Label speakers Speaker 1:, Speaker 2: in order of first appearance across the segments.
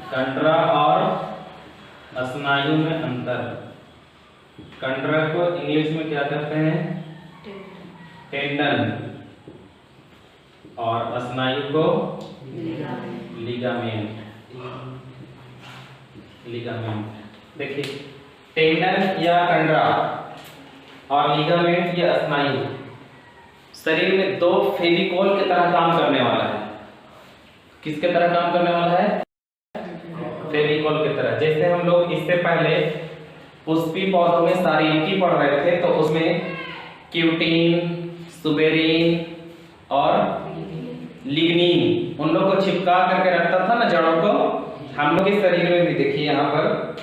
Speaker 1: कंडरा और स्नायु में अंतर। कंडरा को इंग्लिश में क्या कहते हैं? टेंडन। और स्नायु को लिगामेंट। लिगामेंट देखिए, टेंडन या कंडरा और लिगामेंट या स्नायु शरीर में दो फेविकोल की तरह काम करने वाला है। किसके तरह काम करने वाला है? फेविकोल की तरह। जैसे हम लोग इससे पहले पुष्पी पौधों में शारीरिकी पढ़ रहे थे, तो उसमें क्यूटीन, सुबेरीन और लिग्निन उन लोग को चिपका करके रखता था ना जड़ों को। हम लोग के शरीर में भी देखिए यहाँ पर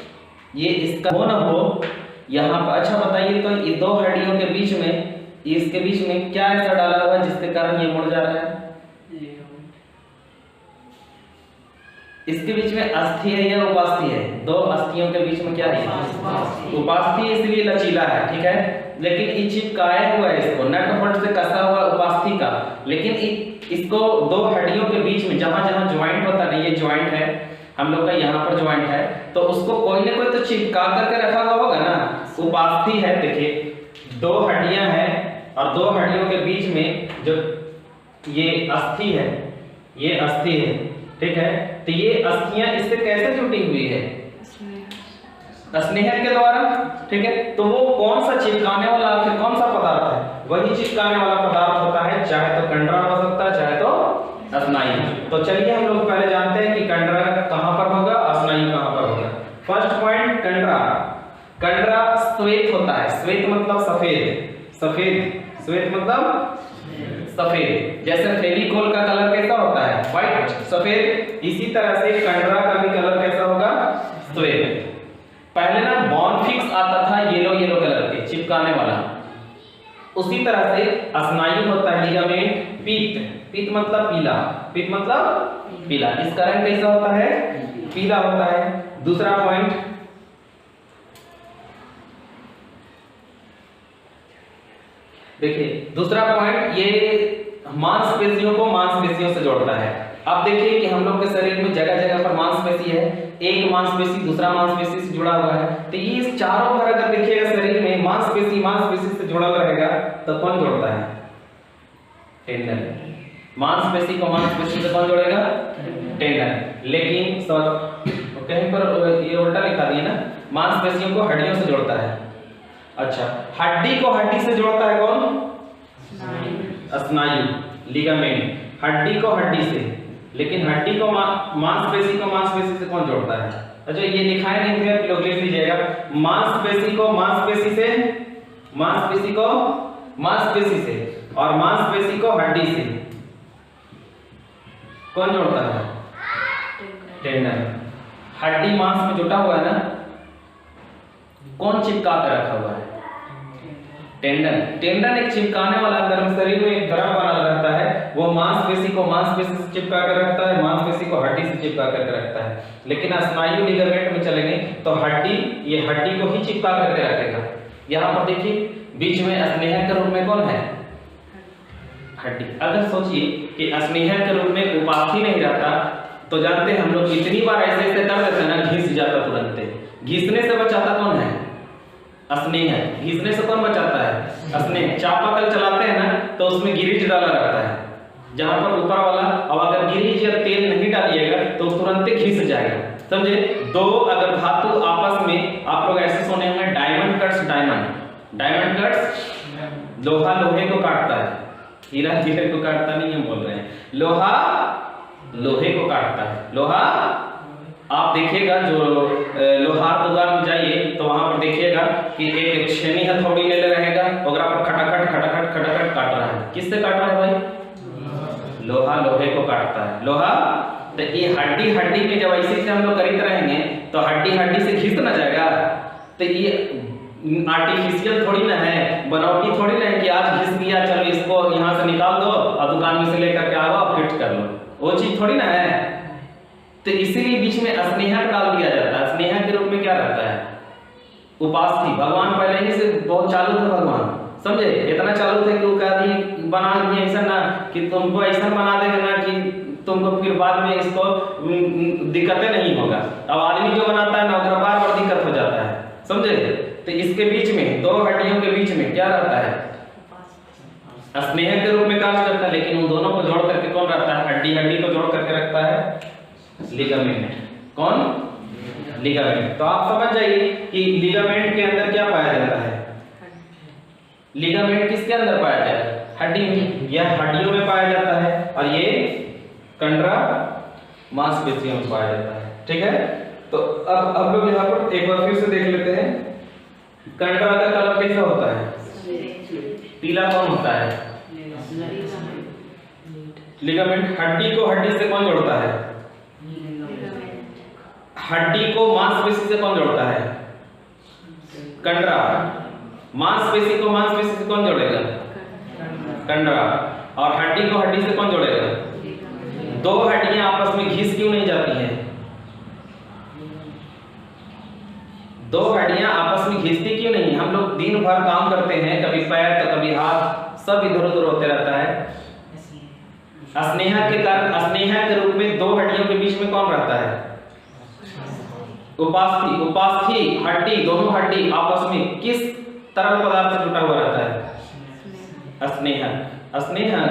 Speaker 1: ये इसका हो ना हो यहाँ पर। अच्छा बताइए, तो ये दो हड्डियों के बीच में, इसके बीच में क्या ऐसा डाला हुआ है जिसके कारण ये मुड़ जा रहा है? इसके बीच में अस्थि है या उपास्थि है? दो अस्थियों के बीच में क्या है? उपास्थि, इसलिए लचीला है, ठीक है। लेकिन ये चिपकाया हुआ है, इसको नट बोल्ट से कसा हुआ उपास्थि का। लेकिन इसको दो हड्डियों के बीच में जहां जहां ज्वाइंट होता है, ये ज्वाइंट है हम लोग का, यहाँ पर ज्वाइंट है, तो उसको कोई ना कोई तो चिपका करके रखा हुआ होगा ना। उपास्थि है, देखिए दो हड्डियां हैं और दो हड्डियों के बीच में जो ये अस्थि है, ये अस्थि है, ठीक है। तो ये अस्थियां इससे कैसे जुटी हुई है? स्नेहक के द्वारा, ठीक है। तो वो कौन सा चिपकाने वाला आखिर कौन सा पदार्थ है? वही चिपकाने वाला पदार्थ होता है, चाहे तो कंडरा हो सकता है, चाहे तो स्नायु। तो चलिए हम लोग पहले जानते हैं कि कंडरा कहां पर होगा, स्नायु कहां पर होगा। First point, कंडरा। कंडरा श्वेत होता है। श्वेत मतलब सफेद। सफेद, श्वेत मतलब सफेद। जैसे फेविकोल का कलर कैसा होता है? व्हाइट, सफेद। इसी तरह से कंडरा का भी कलर कैसा होगा? श्वेत। पहले ना बॉन्फिक्स आता था येलो येलो कलर के, चिपकाने वाला। उसी तरह से स्नायु होता है लिगामेंट। पीत, पीत मतलब पीला, पीत मतलब पीला। इसका रंग कैसा होता है? पीला होता है। दूसरा पॉइंट, देखिए दूसरा पॉइंट, ये मांसपेशियों को मांसपेशियों से जोड़ता है। अब देखिए कि हम लोग के शरीर में जगह जगह पर मांसपेशी है, एक मांसपेशी दूसरा मांसपेशी से जुड़ा हुआ है। तो ये चारों पर अगर देखिएगा शरीर में मांसपेशी मांसपेशी से जुड़ा रहेगा तो कौन जोड़ता है? टेंडन। मांसपेशी को मांसपेशी से कौन जोड़ेगा? टेंडन। लेकिन कहीं पर ये उल्टा लिखा दिया ना, मांसपेशियों को हड्डियों से जोड़ता है। अच्छा, हड्डी को हड्डी से जोड़ता है कौन? स्नायु, लिगामेंट। हड्डी को हड्डी से, लेकिन हड्डी को मांसपेशी को मांसपेशी से कौन जोड़ता है? अच्छा, ये लिखाए नहीं थे, आप लोग लिख लीजिएगा। मांसपेशी को मांसपेशी से, मांसपेशी को मांसपेशी से, और मांसपेशी को हड्डी से कौन जोड़ता है? टेंडन। हड्डी मांस में जुटा हुआ है ना, कौन चिपका कर रखा हुआ है? टेंडन। टेंडन एक चिपकाने वाला, अंदर में शरीर में एक बड़ा बना रहता है, वो मांसपेशी को मांसपेशी से चिपका कर रखता है, मांसपेशी को हड्डी से चिपका कर रखता है। लेकिन स्नायु लिगामेंट में चलेंगे तो हड्डी, ये हड्डी को ही चिपका करके रखेगा। यहाँ पर देखिए बीच में स्नेहक के रूप में कौन है? हड्डी। अगर सोचिए कि स्नेहक के रूप में उपास्थि नहीं रहता तो जानते हैं हम लोग इतनी बार ऐसे ऐसे कर देते हैं ना, घिस जाता तुरंत। घिसने से बचाता कौन है? स्नेहक। घिसने से कौन बचाता है? स्नेहक। चापाकल चलाते हैं ना तो उसमें गिरिज डाला रहता है, जहां पर ऊपर वाला, अब अगर गिरिज या तेल नहीं डालिएगा तो तुरंत घिस जाएगा, समझे। दो अगर धातु आपस में, आप लोग ऐसे सुने होंगे diamond cuts diamond, diamond cuts, लोहा लोहे को काटता है, हीरा हीरे को काटता नहीं, हम बोल रहे हैं लोहा लोहे को काटता है। लोहा, आप देखिएगा जो लोहार दुकान में जाइए तो वहां पर देखिएगा कि एक छेनी हथौड़ी ले रहेगा, ओकरा पर खटाखट खटाखट खटाखट काट रहा है। किससे काट रहा है भाई? लोहा लोहे को काटता है। लोहा, तो ये हड्डी हड्डी में जब ऐसे से हम लोग करीत रहेंगे तो हड्डी हड्डी से घिस ना जाएगा। तो ये आर्टिफिशियल थोड़ी ना है, बनावटी थोड़ी ना है कि आज घिस गया चलो इसको यहाँ से निकाल दो और दुकान में से लेकर के आओ फिट कर लो, वो चीज थोड़ी ना है। तो इसीलिए बीच में स्नेहक डाल दिया जाता है। स्नेहक के रूप में क्या रहता है? उपास्थि। भगवान पहले ही से बहुत चालू थे, भगवान समझे, इतना चालू थे कि वो कह दिए बना दिए ऐसा ना कि तुमको ऐसा बना देगा ना कि तुमको फिर बाद में इसको दिक्कतें नहीं होगा। अब आदमी जो बनाता है ना उसका बार बार दिक्कत हो जाता है, समझे। तो इसके बीच में दो हड्डियों के बीच में क्या रहता है, स्नेह के रूप में कार्य करता है, लेकिन उन दोनों को जोड़ करके कौन रखता है, हड्डी हड्डी को जोड़ करके रखता है लिगामेंट। कौन, लिगामेंट। तो आप समझ जाइए कि लिगामेंट के अंदर क्या पाया जाता है, लिगामेंट किसके अंदर पाया जाता है, हड्डी में। यह हड्डियों में पाया जाता है और ये कंडरा मांसपेशियों में पाया जाता है, ठीक है। तो अब लोग यहाँ पर एक बार फिर से देख लेते हैं, कंडरा का कलर कैसा होता है, पीला कौन होता है, लिगामेंट। हड्डी को हड्डी से कौन जोड़ता है, हड्डी को मांसपेशी से कौन जोड़ता है, कंडरा। मांसपेशी को मांसपेशी से कौन जोड़ेगा, कंडरा। और हड्डी को हड्डी से कौन जोड़ेगा, दो हड्डियां आपस में घिस क्यों नहीं जाती हैं, दो हड्डियां आपस में घिसती क्यों नहीं। हम लोग दिन भर काम करते हैं, कभी पैर तो कभी हाथ, सब इधर उधर होते रहता है। स्नेह के कारण, स्नेह के रूप में दो हड्डियों के बीच में कौन रहता है, उपास्थि। उपास्थि हड्डी, दोनों हड्डी आपस में किस तरल पदार्थ से जुटा हुआ रहता है, स्नेहक। स्नेहक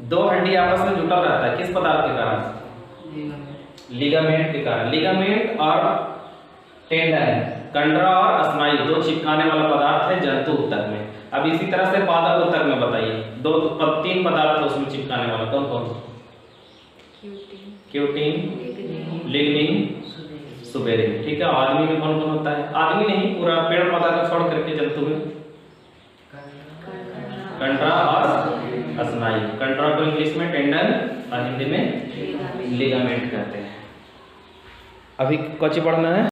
Speaker 1: दो हड्डी आपस में जुटा रहता है किस पदार्थ के कारण, लिगामेंट के कारण। लिगामेंट और टेंडन, कंडरा और स्नायु दो चिपकाने वाला पदार्थ है जंतु ऊतक में। अब इसी तरह से पादप ऊतक में बताइए, तीन पदार्थ उसमें चिपकाने वाला कौन कौन, क्यूटिन, लिग्निन, सुबेरिन, ठीक है। आदमी में कौन कौन होता है, आदमी नहीं, पूरा पेड़ पौधा को छोड़ करके जंतु में कंडरा और स्नायु। कंडरा को इंग्लिश में टेंडन और हिंदी में लिगामेंट कहते हैं। अभी कौन सी पढ़ना है।